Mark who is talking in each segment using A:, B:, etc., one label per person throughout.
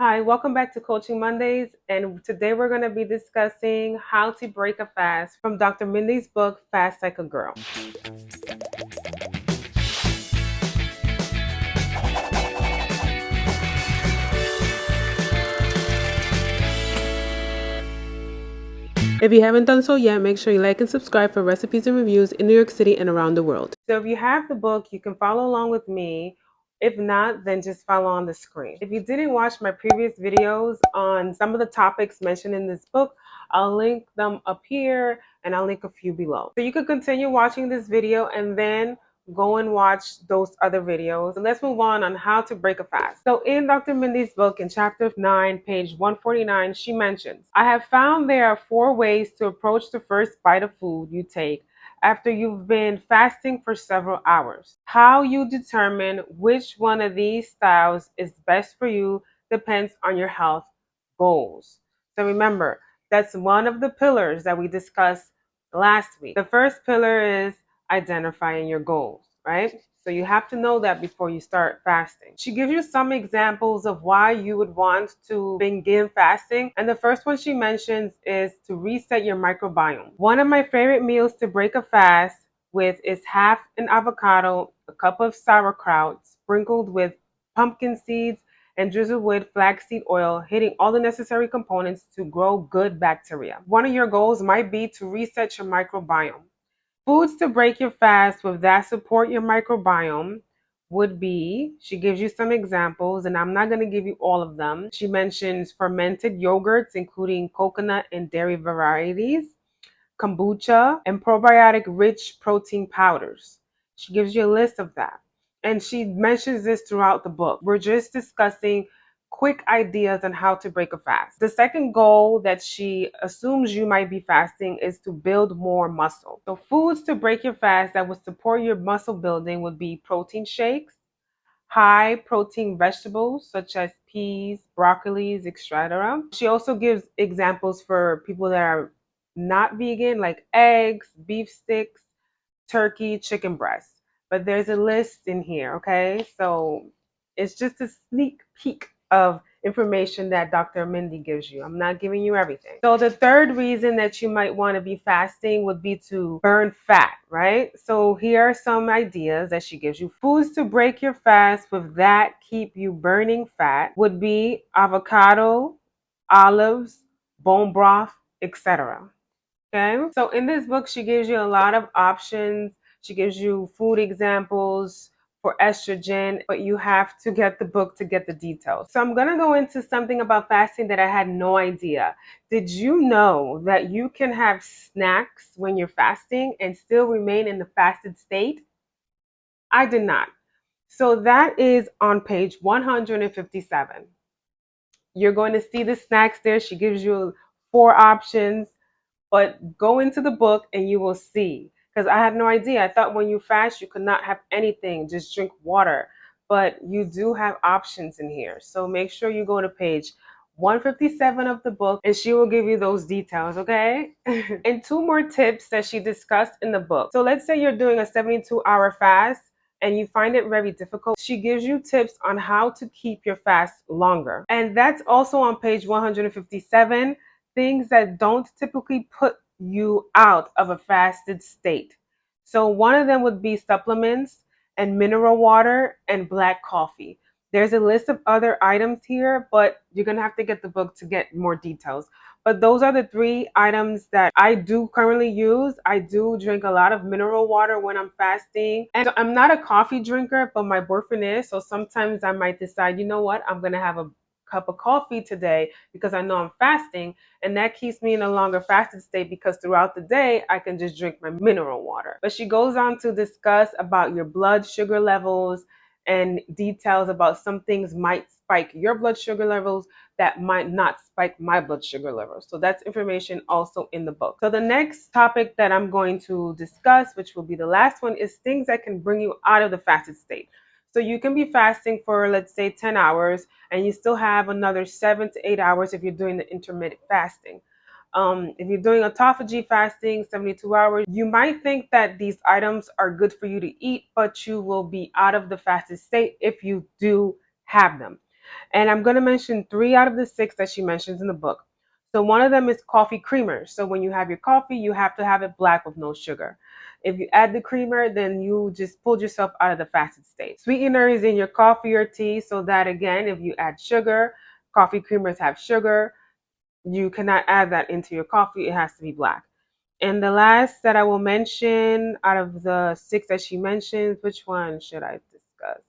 A: Hi, welcome back to Coaching Mondays. And today we're going to be discussing how to break a fast from Dr. Mindy's book, Fast Like a Girl. If you haven't done so yet, make sure you like and subscribe for recipes and reviews in New York City and around the world. So if you have the book, you can follow along with me. If not, then just follow on the screen. If you didn't watch my previous videos on some of the topics mentioned in this book, I'll link them up here and I'll link a few below. So you can continue watching this video and then go and watch those other videos. And let's move on how to break a fast. So in Dr. Mindy's book in chapter 9, page 149, she mentions, I have found there are 4 ways to approach the first bite of food you take after you've been fasting for several hours. How you determine which one of these styles is best for you depends on your health goals. So remember, that's one of the pillars that we discussed last week. The first pillar is identifying your goals, right? So you have to know that before you start fasting. She gives you some examples of why you would want to begin fasting. And the first one she mentions is to reset your microbiome. One of my favorite meals to break a fast with is half an avocado, a cup of sauerkraut sprinkled with pumpkin seeds and drizzled with flaxseed oil, hitting all the necessary components to grow good bacteria. One of your goals might be to reset your microbiome. Foods to break your fast with that support your microbiome would be, she gives you some examples, and I'm not going to give you all of them. She mentions fermented yogurts, including coconut and dairy varieties, kombucha, and probiotic rich protein powders. She gives you a list of that. And she mentions this throughout the book. We're just discussing quick ideas on how to break a fast. The second goal that she assumes you might be fasting is to build more muscle. So foods to break your fast that would support your muscle building would be protein shakes, high protein vegetables such as peas, broccolis, etc. She also gives examples for people that are not vegan, like eggs, beef sticks, turkey, chicken breast. But there's a list in here, okay? So it's just a sneak peek of information that Dr. Mindy gives you. I'm not giving you everything. So the third reason that you might want to be fasting would be to burn fat, right? So here are some ideas that she gives you. Foods to break your fast with that keep you burning fat would be avocado, olives, bone broth, etc. Okay. So in this book, she gives you a lot of options. She gives you food examples for estrogen, but you have to get the book to get the details. So I'm going to go into something about fasting that I had no idea. Did you know that you can have snacks when you're fasting and still remain in the fasted state? I did not. So that is on page 157. You're going to see the snacks there. She gives you 4 options. But go into the book and you will see. Because I had no idea. I thought when you fast, you could not have anything, just drink water. But you do have options in here. So make sure you go to page 157 of the book and she will give you those details, okay? And 2 more tips that she discussed in the book. So let's say you're doing a 72-hour fast and you find it very difficult. She gives you tips on how to keep your fast longer. And that's also on page 157. Things that don't typically put you out of a fasted state. So one of them would be supplements and mineral water and black coffee. There's a list of other items here, but you're going to have to get the book to get more details. But those are the 3 items that I do currently use. I do drink a lot of mineral water when I'm fasting. And I'm not a coffee drinker, but my boyfriend is. So sometimes I might decide, you know what, I'm going to have a cup of coffee today because I know I'm fasting, and that keeps me in a longer fasted state because throughout the day I can just drink my mineral water. But she goes on to discuss about your blood sugar levels and details about some things might spike your blood sugar levels that might not spike my blood sugar levels. So that's information also in the book. So the next topic that I'm going to discuss, which will be the last one, is things that can bring you out of the fasted state. So you can be fasting for, let's say, 10 hours, and you still have another 7 to 8 hours if you're doing the intermittent fasting. If you're doing autophagy fasting, 72 hours, you might think that these items are good for you to eat, but you will be out of the fasted state if you do have them. And I'm going to mention 3 out of the 6 that she mentions in the book. So one of them is coffee creamer. So when you have your coffee, you have to have it black with no sugar. If you add the creamer, then you just pulled yourself out of the fasted state. Sweetener is in your coffee or tea, so that again, if you add sugar, coffee creamers have sugar, you cannot add that into your coffee. It has to be black. And the last that I will mention out of the 6 that she mentions, which one should I discuss?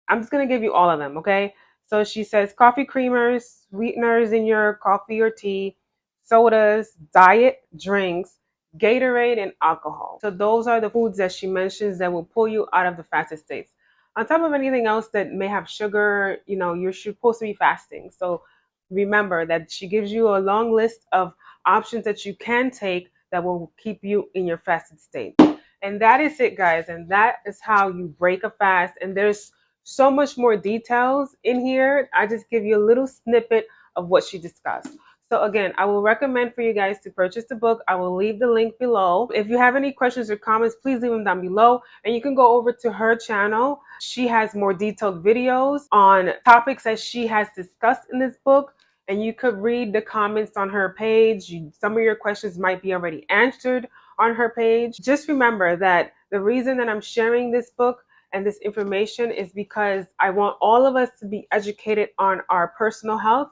A: I'm just going to give you all of them, okay? So she says coffee creamers, sweeteners in your coffee or tea, sodas, diet drinks, Gatorade, and alcohol. So those are the foods that she mentions that will pull you out of the fasted states. On top of anything else that may have sugar, you're supposed to be fasting. So remember that she gives you a long list of options that you can take that will keep you in your fasted state. And that is it, guys. And that is how you break a fast. And there's so much more details in here. I just give you a little snippet of what she discussed. So again, I will recommend for you guys to purchase the book. I will leave the link below. If you have any questions or comments, please leave them down below. And you can go over to her channel. She has more detailed videos on topics that she has discussed in this book. And you could read the comments on her page. Some of your questions might be already answered on her page. Just remember that the reason that I'm sharing this book and this information is because I want all of us to be educated on our personal health,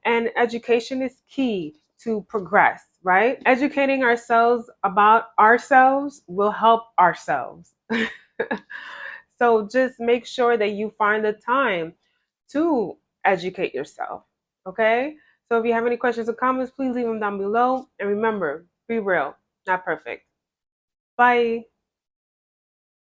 A: and education is key to progress, right? Educating ourselves about ourselves will help ourselves. So just make sure that you find the time to educate yourself, okay? So if you have any questions or comments, please leave them down below. And remember, be real, not perfect. Bye.